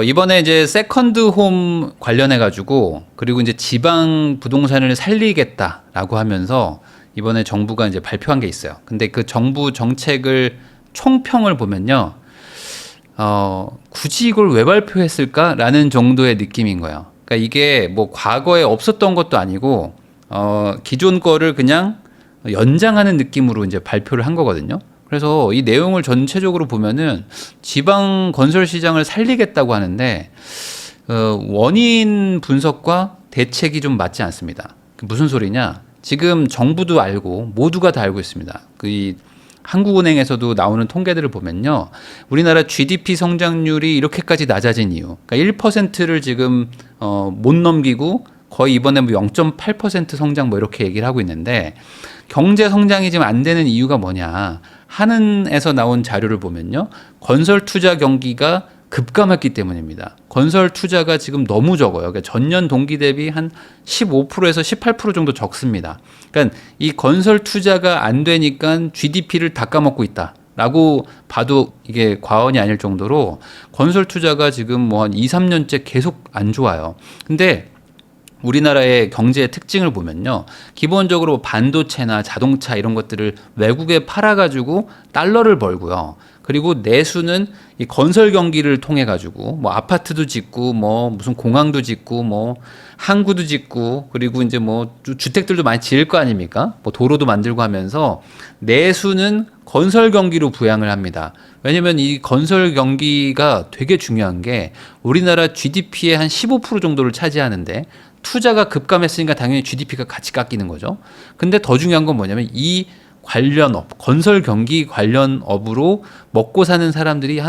이번에 이제 세컨드 홈 관련해 가지고 그리고 이제 지방 부동산을 살리겠다라고 하면서 이번에 정부가 이제 발표한 게 있어요. 근데 그 정부 정책을 총평을 보면요. 굳이 이걸 왜 발표했을까라는 정도의 느낌인 거예요. 그러니까 이게 뭐 과거에 없었던 것도 아니고 기존 거를 그냥 연장하는 느낌으로 이제 발표를 한 거거든요. 그래서 이 내용을 전체적으로 보면은 지방 건설 시장을 살리겠다고 하는데 원인 분석과 대책이 좀 맞지 않습니다. 무슨 소리냐? 지금 정부도 알고 모두가 다 알고 있습니다. 이 한국은행에서도 나오는 통계들을 보면요. 우리나라 GDP 성장률이 이렇게까지 낮아진 이유. 그러니까 1%를 지금 못 넘기고 거의 이번에 뭐 0.8% 성장 뭐 이렇게 얘기를 하고 있는데 경제 성장이 지금 안 되는 이유가 뭐냐. 한은에서 나온 자료를 보면요. 건설 투자 경기가 급감했기 때문입니다. 건설 투자가 지금 너무 적어요. 그러니까 전년 동기 대비 한 15%에서 18% 정도 적습니다. 그러니까 이 건설 투자가 안 되니까 GDP를 닦아먹고 있다. 라고 봐도 이게 과언이 아닐 정도로 건설 투자가 지금 뭐 한 2, 3년째 계속 안 좋아요. 근데 우리나라의 경제의 특징을 보면요. 기본적으로 반도체나 자동차 이런 것들을 외국에 팔아가지고 달러를 벌고요. 그리고 내수는 이 건설 경기를 통해 가지고 뭐 아파트도 짓고 뭐 무슨 공항도 짓고 뭐 항구도 짓고 그리고 이제 뭐 주택들도 많이 지을 거 아닙니까? 뭐 도로도 만들고 하면서 내수는 건설 경기로 부양을 합니다. 왜냐면 이 건설 경기가 되게 중요한 게 우리나라 GDP의 한 15% 정도를 차지하는데 투자가 급감했으니까 당연히 GDP가 같이 깎이는 거죠. 근데 더 중요한 건 뭐냐면 이 관련 업, 건설 경기 관련 업으로 먹고 사는 사람들이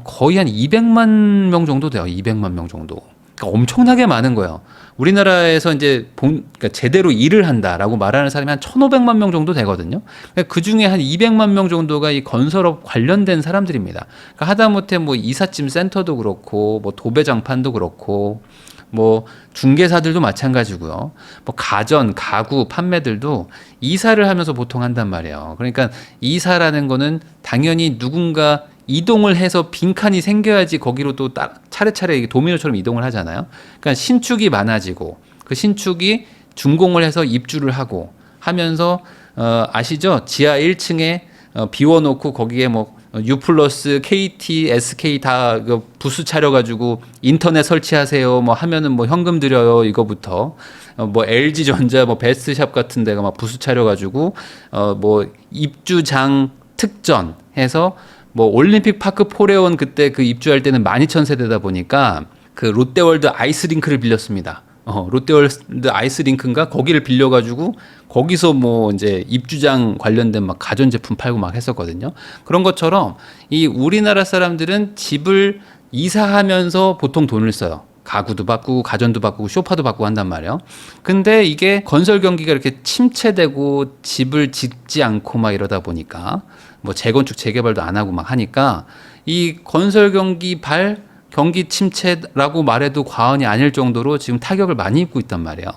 거의 한 200만 명 정도 돼요. 200만 명 정도. 그러니까 엄청나게 많은 거예요. 우리나라에서 이제 그러니까 제대로 일을 한다라고 말하는 사람이 한 1,500만 명 정도 되거든요. 그러니까 그 중에 한 200만 명 정도가 이 건설업 관련된 사람들입니다. 그러니까 하다못해 뭐 이삿짐 센터도 그렇고 뭐 도배장판도 그렇고 뭐 중개사들도 마찬가지고요. 뭐 가전, 가구 판매들도 이사를 하면서 보통 한단 말이에요. 그러니까 이사라는 거는 당연히 누군가 이동을 해서 빈칸이 생겨야지 거기로 또 차례차례 도미노처럼 이동을 하잖아요. 그러니까 신축이 많아지고 그 신축이 준공을 해서 입주를 하고 하면서 아시죠? 지하 1층에 비워놓고 거기에 뭐 U 플러스, KT, SK 다 부스 차려가지고 인터넷 설치하세요. 뭐 하면은 뭐 현금 드려요. 이거부터 뭐 LG전자, 뭐 베스트샵 같은 데가 막 부스 차려가지고 뭐 입주장 특전 해서 뭐 올림픽 파크 포레온 그때 그 입주할 때는 12,000세대다 보니까 그 롯데월드 아이스링크를 빌렸습니다. 롯데월드 아이스링크인가 거기를 빌려가지고 거기서 뭐 이제 입주장 관련된 막 가전제품 팔고 막 했었거든요. 그런 것처럼 이 우리나라 사람들은 집을 이사하면서 보통 돈을 써요. 가구도 바꾸고 가전도 바꾸고 소파도 바꾸고 한단 말이에요. 근데 이게 건설 경기가 이렇게 침체되고 집을 짓지 않고 막 이러다 보니까 뭐 재건축 재개발도 안 하고 막 하니까 이 건설 경기 침체라고 말해도 과언이 아닐 정도로 지금 타격을 많이 입고 있단 말이에요.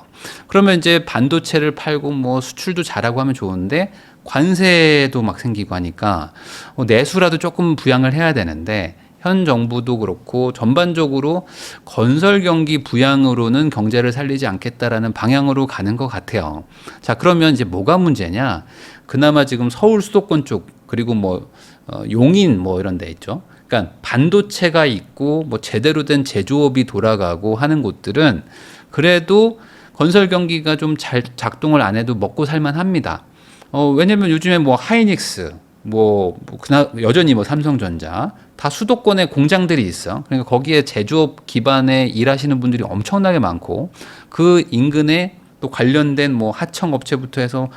그러면 이제 반도체를 팔고 뭐 수출도 잘하고 하면 좋은데 관세도 막 생기고 하니까 내수라도 조금 부양을 해야 되는데 현 정부도 그렇고 전반적으로 건설 경기 부양으로는 경제를 살리지 않겠다라는 방향으로 가는 것 같아요. 자, 그러면 이제 뭐가 문제냐? 그나마 지금 서울 수도권 쪽 그리고 뭐 용인 뭐 이런 데 있죠. 그러니까 반도체가 있고 뭐 제대로 된 제조업이 돌아가고 하는 곳들은 그래도 건설 경기가 좀 잘 작동을 안 해도 먹고 살만 합니다. 왜냐면 요즘에 뭐 하이닉스 여전히 뭐 삼성전자 다 수도권에 공장들이 있어. 그러니까 거기에 제조업 기반에 일하시는 분들이 엄청나게 많고 그 인근에 또 관련된 뭐 하청 업체부터 해서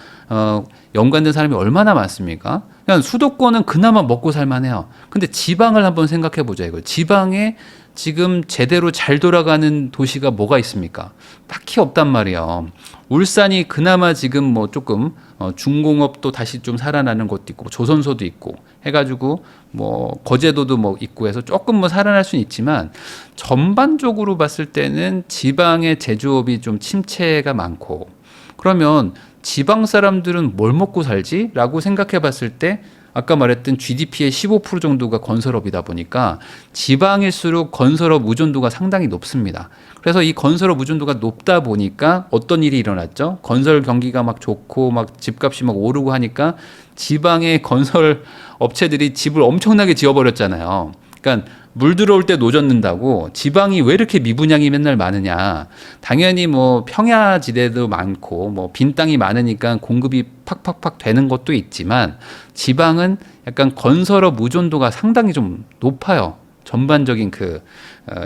연관된 사람이 얼마나 많습니까? 그냥 수도권은 그나마 먹고 살만해요. 근데 지방을 한번 생각해 보자 이거. 지방에 지금 제대로 잘 돌아가는 도시가 뭐가 있습니까? 딱히 없단 말이에요. 울산이 그나마 지금 뭐 조금 중공업도 다시 좀 살아나는 것도 있고 조선소도 있고 해가지고 뭐 거제도도 뭐 있고 해서 조금 뭐 살아날 수는 있지만 전반적으로 봤을 때는 지방의 제조업이 좀 침체가 많고 그러면 지방 사람들은 뭘 먹고 살지? 라고 생각해 봤을 때 아까 말했던 GDP의 15% 정도가 건설업이다 보니까 지방일수록 건설업 의존도가 상당히 높습니다. 그래서 이 건설업 의존도가 높다 보니까 어떤 일이 일어났죠? 건설 경기가 막 좋고 막 집값이 막 오르고 하니까 지방의 건설 업체들이 집을 엄청나게 지어버렸잖아요. 그러니까 물 들어올 때 노젓는다고 지방이 왜 이렇게 미분양이 맨날 많으냐. 당연히 뭐 평야지대도 많고 뭐 빈 땅이 많으니까 공급이 팍팍팍 되는 것도 있지만 지방은 약간 건설업 의존도가 상당히 좀 높아요. 전반적인 그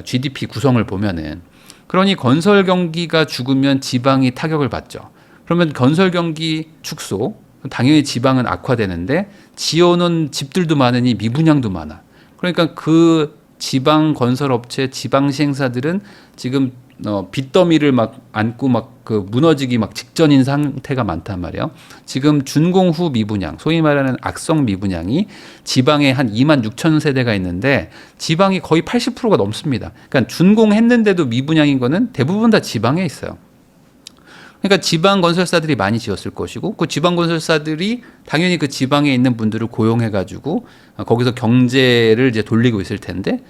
GDP 구성을 보면은. 그러니 건설 경기가 죽으면 지방이 타격을 받죠. 그러면 건설 경기 축소, 당연히 지방은 악화되는데 지어놓은 집들도 많으니 미분양도 많아. 그러니까 그 지방 건설업체, 지방 시행사들은 지금 빚더미를 막 안고 막 그 무너지기 막 직전인 상태가 많단 말이에요. 지금 준공 후 미분양, 소위 말하는 악성 미분양이 지방에 한 2만 6천 세대가 있는데 지방이 거의 80%가 넘습니다. 그러니까 준공했는데도 미분양인 거는 대부분 다 지방에 있어요. 그러니까 지방 건설사들이 많이 지었을 것이고 그 지방 건설사들이 당연히 그 지방에 있는 분들을 고용해 가지고 거기서 경제를 이제 돌리고 있을 텐데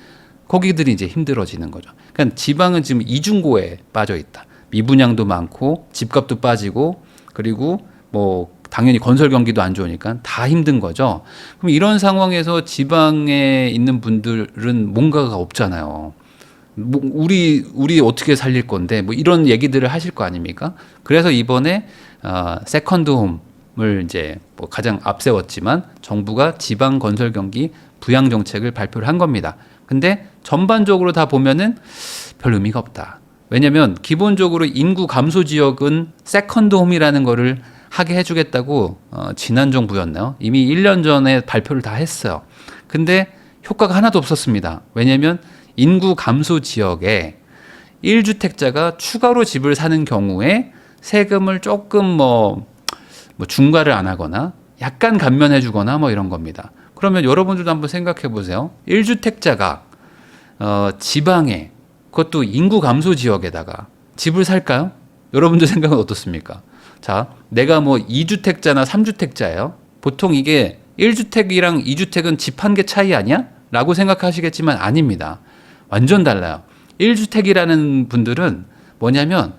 거기들이 이제 힘들어지는 거죠. 그러니까 지방은 지금 이중고에 빠져 있다. 미분양도 많고 집값도 빠지고 그리고 뭐 당연히 건설 경기도 안 좋으니까 다 힘든 거죠. 그럼 이런 상황에서 지방에 있는 분들은 뭔가가 없잖아요. 뭐 우리 어떻게 살릴 건데 뭐 이런 얘기들을 하실 거 아닙니까? 그래서 이번에 세컨드 홈을 이제 뭐 가장 앞세웠지만 정부가 지방 건설 경기 부양 정책을 발표를 한 겁니다. 근데 전반적으로 다 보면은 별 의미가 없다. 왜냐면 기본적으로 인구 감소 지역은 세컨드 홈이라는 거를 하게 해주겠다고 지난 정부였나요? 이미 1년 전에 발표를 다 했어요. 근데 효과가 하나도 없었습니다. 왜냐면 인구 감소 지역에 1주택자가 추가로 집을 사는 경우에 세금을 조금 뭐 중과를 안 하거나 약간 감면해 주거나 뭐 이런 겁니다. 그러면 여러분들도 한번 생각해 보세요. 1주택자가 지방에 그것도 인구 감소 지역에다가 집을 살까요? 여러분들 생각은 어떻습니까? 자, 내가 뭐 2주택자나 3주택자예요. 보통 이게 1주택이랑 2주택은 집 한 개 차이 아니야? 라고 생각하시겠지만 아닙니다. 완전 달라요. 1주택이라는 분들은 뭐냐면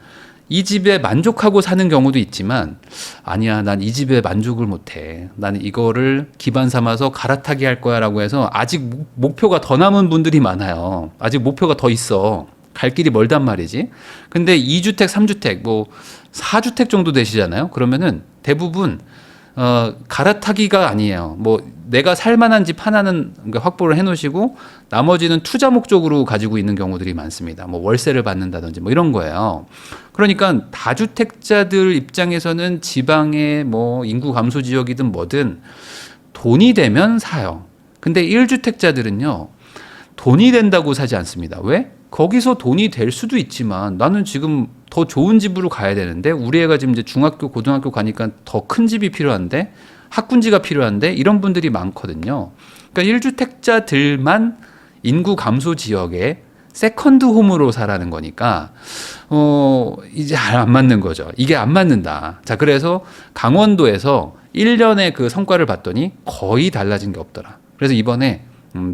이 집에 만족하고 사는 경우도 있지만 아니야, 난 이 집에 만족을 못해. 나는 이거를 기반 삼아서 갈아타기 할 거야 라고 해서 아직 목표가 더 남은 분들이 많아요. 아직 목표가 더 있어. 갈 길이 멀단 말이지. 근데 2주택, 3주택, 뭐 4주택 정도 되시잖아요. 그러면은 대부분 갈아타기가 아니에요. 뭐 내가 살만한 집 하나는 확보를 해놓으시고 나머지는 투자 목적으로 가지고 있는 경우들이 많습니다. 뭐 월세를 받는다든지 뭐 이런 거예요. 그러니까 다주택자들 입장에서는 지방의 뭐 인구 감소 지역이든 뭐든 돈이 되면 사요. 근데 1주택자들은요 돈이 된다고 사지 않습니다. 왜? 거기서 돈이 될 수도 있지만 나는 지금 더 좋은 집으로 가야 되는데 우리 애가 지금 이제 중학교, 고등학교 가니까 더 큰 집이 필요한데 학군지가 필요한데 이런 분들이 많거든요. 그러니까 1주택자들만 인구 감소 지역에 세컨드 홈으로 사라는 거니까 이제 안 맞는 거죠. 이게 안 맞는다. 자, 그래서 강원도에서 1년의 그 성과를 봤더니 거의 달라진 게 없더라. 그래서 이번에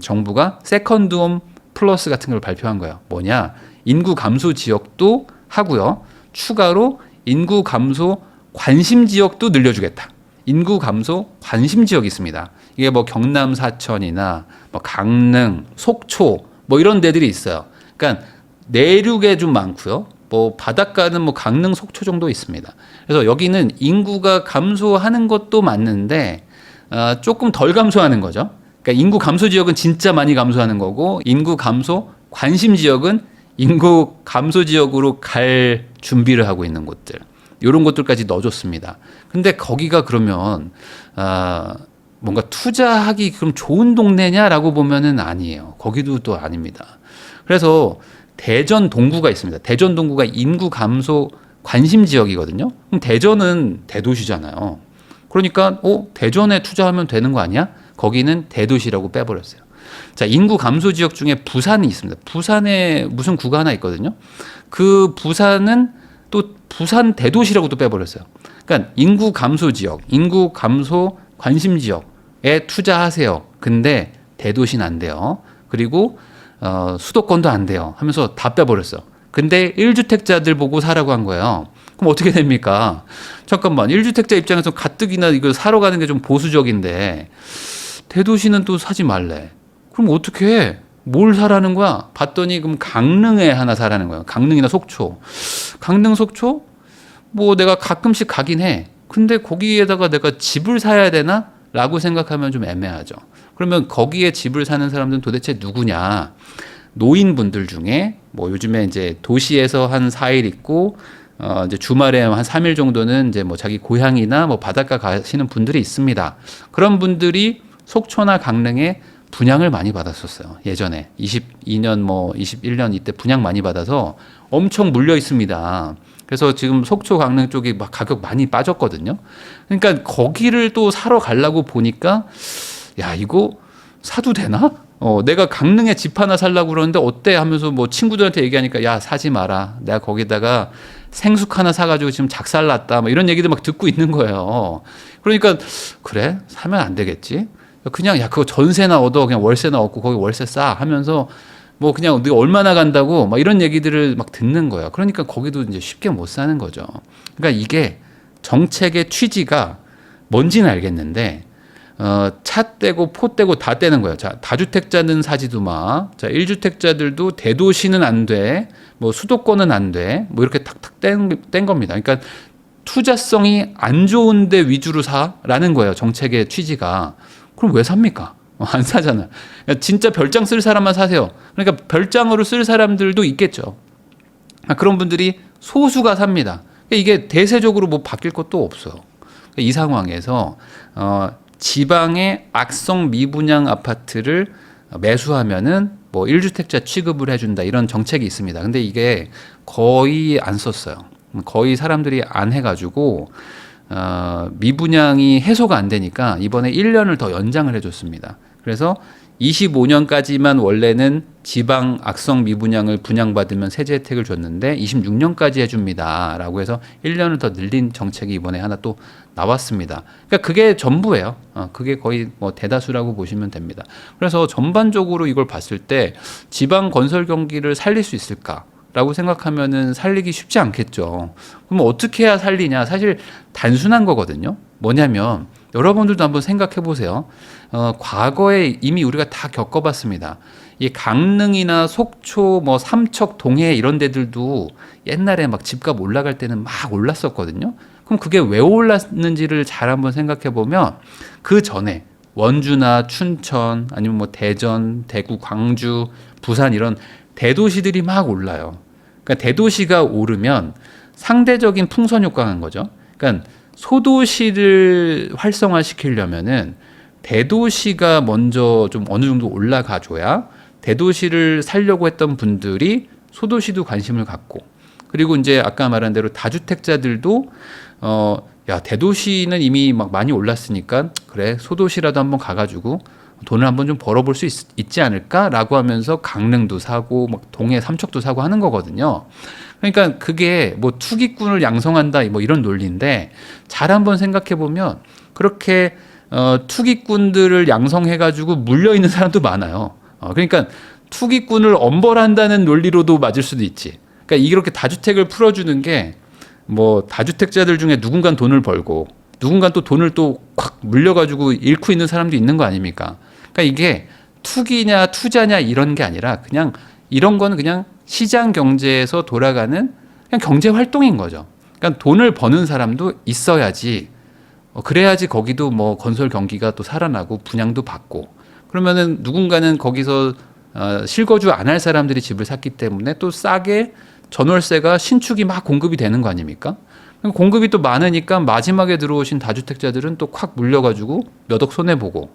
정부가 세컨드 홈 플러스 같은 걸 발표한 거예요. 뭐냐? 인구 감소 지역도 하고요. 추가로 인구 감소 관심 지역도 늘려주겠다. 인구 감소 관심 지역이 있습니다. 이게 뭐 경남 사천이나 뭐 강릉, 속초 뭐 이런 데들이 있어요. 그러니까 내륙에 좀 많고요. 뭐 바닷가는 뭐 강릉, 속초 정도 있습니다. 그래서 여기는 인구가 감소하는 것도 맞는데 조금 덜 감소하는 거죠. 그러니까 인구 감소 지역은 진짜 많이 감소하는 거고 인구 감소 관심 지역은 인구 감소 지역으로 갈 준비를 하고 있는 곳들. 이런 것들까지 넣어줬습니다. 근데 거기가 그러면 뭔가 투자하기 그럼 좋은 동네냐라고 보면은 아니에요. 거기도 또 아닙니다. 그래서 대전 동구가 있습니다. 대전 동구가 인구 감소 관심 지역이거든요. 그럼 대전은 대도시잖아요. 그러니까 대전에 투자하면 되는 거 아니야? 거기는 대도시라고 빼버렸어요. 자, 인구 감소 지역 중에 부산이 있습니다. 부산에 무슨 구가 하나 있거든요. 그 부산은 또 부산 대도시라고 또 빼버렸어요. 그러니까 인구 감소 지역, 인구 감소 관심 지역 투자하세요. 근데 대도시는 안 돼요. 그리고 수도권도 안 돼요. 하면서 다 빼버렸어. 근데 1주택자들 보고 사라고 한 거예요. 그럼 어떻게 됩니까? 잠깐만, 1주택자 입장에서 가뜩이나 이거 사러 가는 게 좀 보수적인데 대도시는 또 사지 말래. 그럼 어떻게 해? 뭘 사라는 거야? 봤더니 그럼 강릉에 하나 사라는 거야. 강릉이나 속초. 강릉, 속초? 뭐 내가 가끔씩 가긴 해. 근데 거기에다가 내가 집을 사야 되나? 라고 생각하면 좀 애매하죠. 그러면 거기에 집을 사는 사람들은 도대체 누구냐? 노인분들 중에 뭐 요즘에 이제 도시에서 한 4일 있고 이제 주말에 한 3일 정도는 이제 뭐 자기 고향이나 뭐 바닷가 가시는 분들이 있습니다. 그런 분들이 속초나 강릉에 분양을 많이 받았었어요. 예전에 22년 뭐 21년 이때 분양 많이 받아서 엄청 물려 있습니다. 그래서 지금 속초 강릉 쪽이 막 가격 많이 빠졌거든요. 그러니까 거기를 또 사러 가려고 보니까 야, 이거 사도 되나? 내가 강릉에 집 하나 살려고 그러는데 어때? 하면서 뭐 친구들한테 얘기하니까 야, 사지 마라. 내가 거기다가 생숙 하나 사가지고 지금 작살났다. 뭐 이런 얘기들 막 듣고 있는 거예요. 그러니까 그래? 사면 안 되겠지? 그냥 야, 그거 전세나 얻어. 그냥 월세나 얻고 거기 월세 싸. 하면서 뭐 그냥 네가 얼마나 간다고 막 이런 얘기들을 막 듣는 거예요. 그러니까 거기도 이제 쉽게 못 사는 거죠. 그러니까 이게 정책의 취지가 뭔지는 알겠는데 차 떼고 포 떼고 다 떼는 거예요. 자, 다주택자는 사지도 마. 자, 1주택자들도 대도시는 안 돼. 뭐 수도권은 안 돼. 뭐 이렇게 탁탁 뗀 겁니다. 그러니까 투자성이 안 좋은데 위주로 사라는 거예요. 정책의 취지가. 그럼 왜 삽니까? 안 사잖아. 그러니까 진짜 별장 쓸 사람만 사세요. 그러니까 별장으로 쓸 사람들도 있겠죠. 그런 분들이 소수가 삽니다. 그러니까 이게 대세적으로 뭐 바뀔 것도 없어요. 그러니까 이 상황에서 지방의 악성 미분양 아파트를 매수하면은 뭐 1주택자 취급을 해준다 이런 정책이 있습니다. 근데 이게 거의 안 썼어요. 거의 사람들이 안 해가지고 미분양이 해소가 안 되니까 이번에 1년을 더 연장을 해줬습니다. 그래서 25년까지만 원래는 지방 악성 미분양을 분양받으면 세제 혜택을 줬는데 26년까지 해줍니다. 라고 해서 1년을 더 늘린 정책이 이번에 하나 또 나왔습니다. 그러니까 그게 전부예요. 그게 거의 뭐 대다수라고 보시면 됩니다. 그래서 전반적으로 이걸 봤을 때 지방 건설 경기를 살릴 수 있을까? 라고 생각하면은 살리기 쉽지 않겠죠. 그럼 어떻게 해야 살리냐? 사실 단순한 거거든요. 뭐냐면 여러분들도 한번 생각해 보세요. 과거에 이미 우리가 다 겪어봤습니다. 이 강릉이나 속초, 뭐 삼척, 동해 이런 데들도 옛날에 막 집값 올라갈 때는 막 올랐었거든요. 그럼 그게 왜 올랐는지를 잘 한번 생각해 보면 그 전에 원주나 춘천 아니면 뭐 대전, 대구, 광주, 부산 이런 대도시들이 막 올라요. 그러니까 대도시가 오르면 상대적인 풍선 효과가 한 거죠. 그러니까 소도시를 활성화시키려면은 대도시가 먼저 좀 어느 정도 올라가 줘야 대도시를 살려고 했던 분들이 소도시도 관심을 갖고 그리고 이제 아까 말한 대로 다주택자들도 야, 대도시는 이미 막 많이 올랐으니까 그래 소도시라도 한번 가가지고 돈을 한번 좀 벌어볼 수 있지 않을까라고 하면서 강릉도 사고 막 동해 삼척도 사고 하는 거거든요. 그러니까 그게 뭐 투기꾼을 양성한다 뭐 이런 논리인데 잘 한번 생각해 보면 그렇게 투기꾼들을 양성해가지고 물려 있는 사람도 많아요. 그러니까 투기꾼을 엄벌한다는 논리로도 맞을 수도 있지. 그러니까 이렇게 다주택을 풀어주는 게 뭐 다주택자들 중에 누군가는 돈을 벌고 누군가는 또 돈을 또 콱 물려가지고 잃고 있는 사람도 있는 거 아닙니까? 그러니까 이게 투기냐 투자냐 이런 게 아니라 그냥 이런 거는 그냥 시장 경제에서 돌아가는 그냥 경제 활동인 거죠. 그러니까 돈을 버는 사람도 있어야지 그래야지 거기도 뭐 건설 경기가 또 살아나고 분양도 받고 그러면은 누군가는 거기서 실거주 안 할 사람들이 집을 샀기 때문에 또 싸게 전월세가 신축이 막 공급이 되는 거 아닙니까? 공급이 또 많으니까 마지막에 들어오신 다주택자들은 또 콱 물려가지고 몇 억 손해보고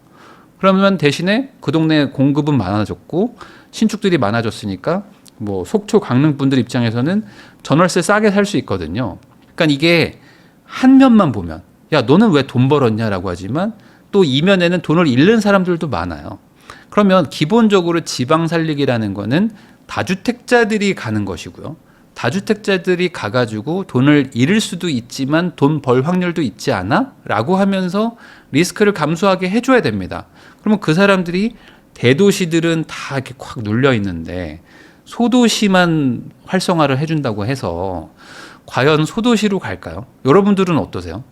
그러면 대신에 그 동네 공급은 많아졌고 신축들이 많아졌으니까 뭐 속초 강릉 분들 입장에서는 전월세 싸게 살 수 있거든요. 그러니까 이게 한 면만 보면 야 너는 왜 돈 벌었냐라고 하지만 또 이면에는 돈을 잃는 사람들도 많아요. 그러면 기본적으로 지방 살리기라는 거는 다주택자들이 가는 것이고요. 다주택자들이 가가지고 돈을 잃을 수도 있지만 돈 벌 확률도 있지 않아? 라고 하면서 리스크를 감수하게 해줘야 됩니다. 그러면 그 사람들이 대도시들은 다 이렇게 콱 눌려 있는데 소도시만 활성화를 해준다고 해서 과연 소도시로 갈까요? 여러분들은 어떠세요?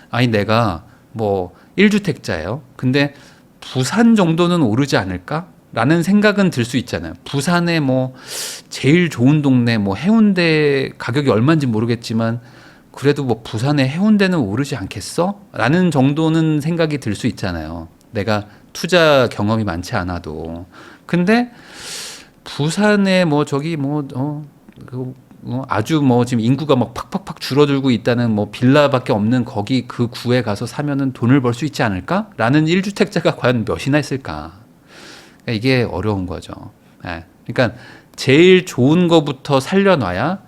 아니 내가 뭐 1주택자예요. 근데 부산 정도는 오르지 않을까? 라는 생각은 들 수 있잖아요. 부산에 뭐 제일 좋은 동네 뭐 해운대 가격이 얼마인지 모르겠지만 그래도 뭐 부산에 해운대는 오르지 않겠어? 라는 정도는 생각이 들 수 있잖아요. 내가 투자 경험이 많지 않아도. 근데 부산에 뭐 저기 아주 뭐 지금 인구가 막 팍팍팍 줄어들고 있다는 뭐 빌라밖에 없는 거기 그 구에 가서 사면은 돈을 벌 수 있지 않을까? 라는 1주택자가 과연 몇이나 있을까? 그러니까 이게 어려운 거죠. 예. 그러니까 제일 좋은 거부터 살려놔야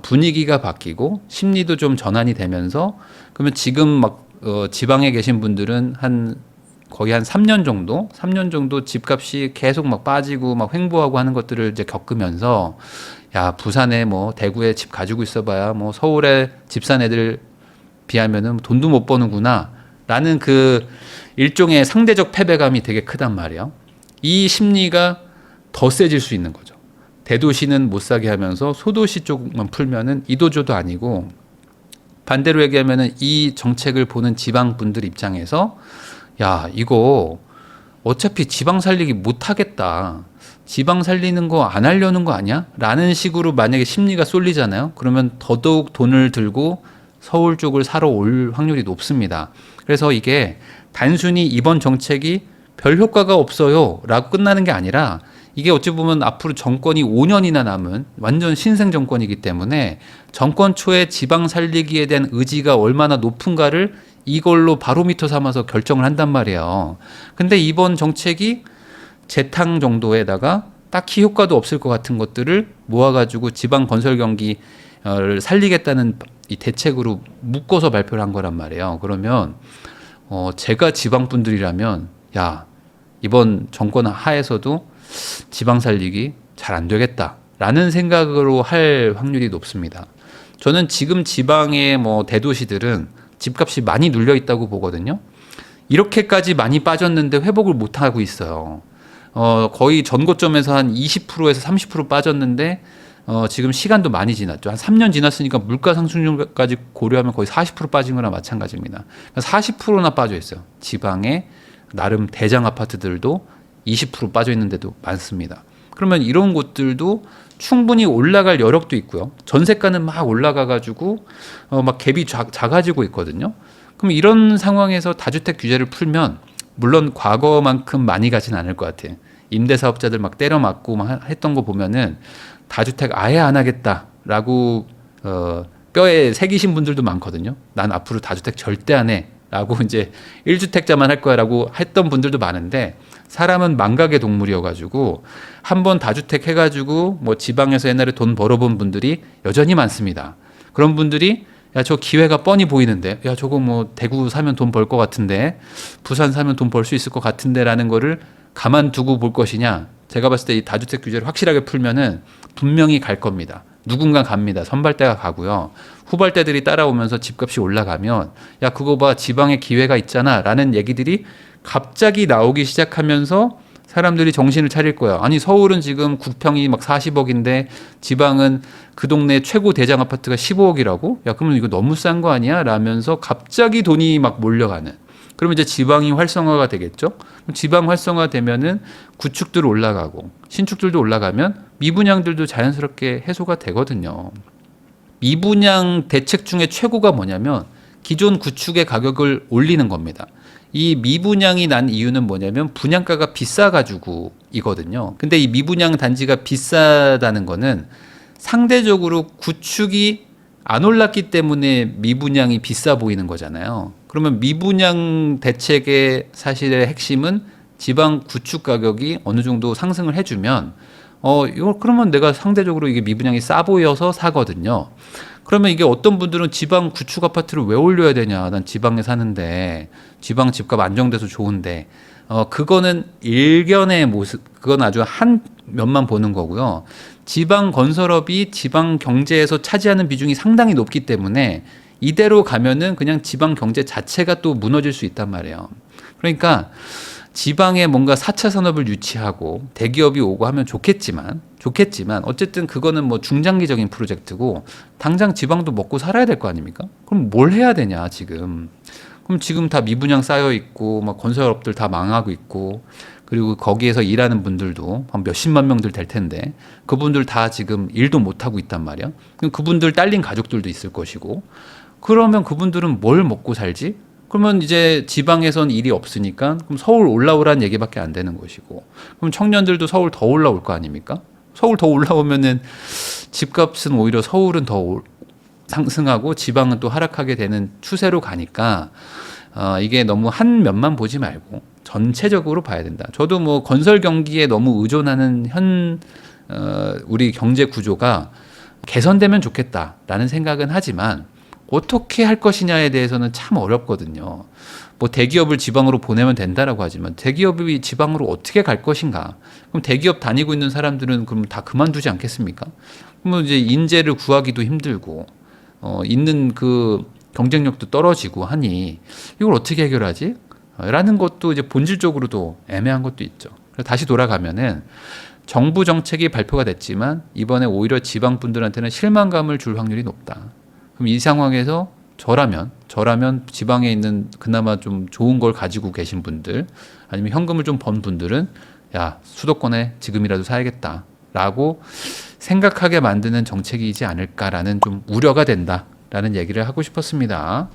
분위기가 바뀌고 심리도 좀 전환이 되면서 그러면 지금 막 지방에 계신 분들은 거의 한 3년 정도 집값이 계속 막 빠지고 막 횡보하고 하는 것들을 이제 겪으면서 야, 부산에 뭐 대구에 집 가지고 있어봐야 뭐 서울에 집 산 애들 비하면은 돈도 못 버는구나 라는 그 일종의 상대적 패배감이 되게 크단 말이에요. 이 심리가 더 세질 수 있는 거죠. 대도시는 못 사게 하면서 소도시 쪽만 풀면은 이도저도 아니고 반대로 얘기하면은 이 정책을 보는 지방 분들 입장에서 야, 이거 어차피 지방 살리기 못 하겠다. 지방 살리는 거 안 하려는 거 아니야? 라는 식으로 만약에 심리가 쏠리잖아요. 그러면 더더욱 돈을 들고 서울 쪽을 사러 올 확률이 높습니다. 그래서 이게 단순히 이번 정책이 별 효과가 없어요 라고 끝나는 게 아니라 이게 어찌 보면 앞으로 정권이 5년이나 남은 완전 신생 정권이기 때문에 정권 초에 지방 살리기에 대한 의지가 얼마나 높은가를 이걸로 바로미터 삼아서 결정을 한단 말이에요. 근데 이번 정책이 재탕 정도에다가 딱히 효과도 없을 것 같은 것들을 모아가지고 지방 건설 경기를 살리겠다는 이 대책으로 묶어서 발표를 한 거란 말이에요. 그러면 제가 지방 분들이라면 야, 이번 정권 하에서도 지방 살리기 잘 안 되겠다라는 생각으로 할 확률이 높습니다. 저는 지금 지방의 뭐 대도시들은 집값이 많이 눌려 있다고 보거든요. 이렇게까지 많이 빠졌는데 회복을 못 하고 있어요. 거의 전고점에서 한 20%에서 30% 빠졌는데 지금 시간도 많이 지났죠. 한 3년 지났으니까 물가 상승률까지 고려하면 거의 40% 빠진 거나 마찬가지입니다. 40%나 빠져 있어요. 지방에 나름 대장 아파트들도 20% 빠져 있는 데도 많습니다. 그러면 이런 곳들도 충분히 올라갈 여력도 있고요. 전세가는 막 올라가가지고 막 갭이 작아지고 있거든요. 그럼 이런 상황에서 다주택 규제를 풀면 물론 과거만큼 많이 가진 않을 것 같아요. 임대사업자들 막 때려 맞고 막 했던 거 보면은 다주택 아예 안 하겠다라고 뼈에 새기신 분들도 많거든요. 난 앞으로 다주택 절대 안 해. 라고 이제 1주택자만 할 거야 라고 했던 분들도 많은데 사람은 망각의 동물이어가지고 한번 다주택 해가지고 뭐 지방에서 옛날에 돈 벌어본 분들이 여전히 많습니다. 그런 분들이 야, 저 기회가 뻔히 보이는데 야, 저거 뭐 대구 사면 돈 벌 것 같은데 부산 사면 돈 벌 수 있을 것 같은데 라는 거를 가만두고 볼 것이냐. 제가 봤을 때 이 다주택 규제를 확실하게 풀면은 분명히 갈 겁니다. 누군가 갑니다. 선발대가 가고요. 후발대들이 따라오면서 집값이 올라가면 야, 그거 봐, 지방에 기회가 있잖아 라는 얘기들이 갑자기 나오기 시작하면서 사람들이 정신을 차릴 거야. 아니, 서울은 지금 9평이 막 40억인데 지방은 그 동네 최고 대장 아파트가 15억이라고? 야, 그러면 이거 너무 싼 거 아니야? 라면서 갑자기 돈이 막 몰려가는. 그러면 이제 지방이 활성화가 되겠죠. 지방 활성화 되면은 구축들 올라가고 신축들도 올라가면 미분양들도 자연스럽게 해소가 되거든요. 미분양 대책 중에 최고가 뭐냐면 기존 구축의 가격을 올리는 겁니다. 이 미분양이 난 이유는 뭐냐면 분양가가 비싸가지고 이거든요. 근데 이 미분양 단지가 비싸다는 거는 상대적으로 구축이 안 올랐기 때문에 미분양이 비싸 보이는 거잖아요. 그러면 미분양 대책의 사실의 핵심은 지방 구축 가격이 어느 정도 상승을 해주면 이거 그러면 내가 상대적으로 이게 미분양이 싸 보여서 사거든요. 그러면 이게 어떤 분들은 지방 구축 아파트를 왜 올려야 되냐? 난 지방에 사는데 지방 집값 안정돼서 좋은데 그거는 일견의 모습 그건 아주 한 면만 보는 거고요. 지방 건설업이 지방 경제에서 차지하는 비중이 상당히 높기 때문에 이대로 가면은 그냥 지방 경제 자체가 또 무너질 수 있단 말이에요. 그러니까 지방에 뭔가 4차 산업을 유치하고 대기업이 오고 하면 좋겠지만 어쨌든 그거는 뭐 중장기적인 프로젝트고 당장 지방도 먹고 살아야 될 거 아닙니까? 그럼 뭘 해야 되냐 지금. 그럼 지금 다 미분양 쌓여 있고 막 건설업들 다 망하고 있고 그리고 거기에서 일하는 분들도 한 몇십만 명들 될 텐데 그분들 다 지금 일도 못 하고 있단 말이야. 그럼 그분들 딸린 가족들도 있을 것이고 그러면 그분들은 뭘 먹고 살지? 그러면 이제 지방에선 일이 없으니까 그럼 서울 올라오라는 얘기밖에 안 되는 것이고 그럼 청년들도 서울 더 올라올 거 아닙니까? 서울 더 올라오면은 집값은 오히려 서울은 더 상승하고 지방은 또 하락하게 되는 추세로 가니까 이게 너무 한 면만 보지 말고 전체적으로 봐야 된다. 저도 뭐 건설 경기에 너무 의존하는 우리 경제 구조가 개선되면 좋겠다라는 생각은 하지만 어떻게 할 것이냐에 대해서는 참 어렵거든요. 뭐 대기업을 지방으로 보내면 된다라고 하지만 대기업이 지방으로 어떻게 갈 것인가? 그럼 대기업 다니고 있는 사람들은 그럼 다 그만두지 않겠습니까? 그러면 이제 인재를 구하기도 힘들고 있는 그 경쟁력도 떨어지고 하니 이걸 어떻게 해결하지? 라는 것도 이제 본질적으로도 애매한 것도 있죠. 그래서 다시 돌아가면은 정부 정책이 발표가 됐지만 이번에 오히려 지방 분들한테는 실망감을 줄 확률이 높다. 그럼 이 상황에서 저라면 지방에 있는 그나마 좀 좋은 걸 가지고 계신 분들 아니면 현금을 좀 번 분들은 야 수도권에 지금이라도 사야겠다라고 생각하게 만드는 정책이지 않을까라는 좀 우려가 된다라는 얘기를 하고 싶었습니다.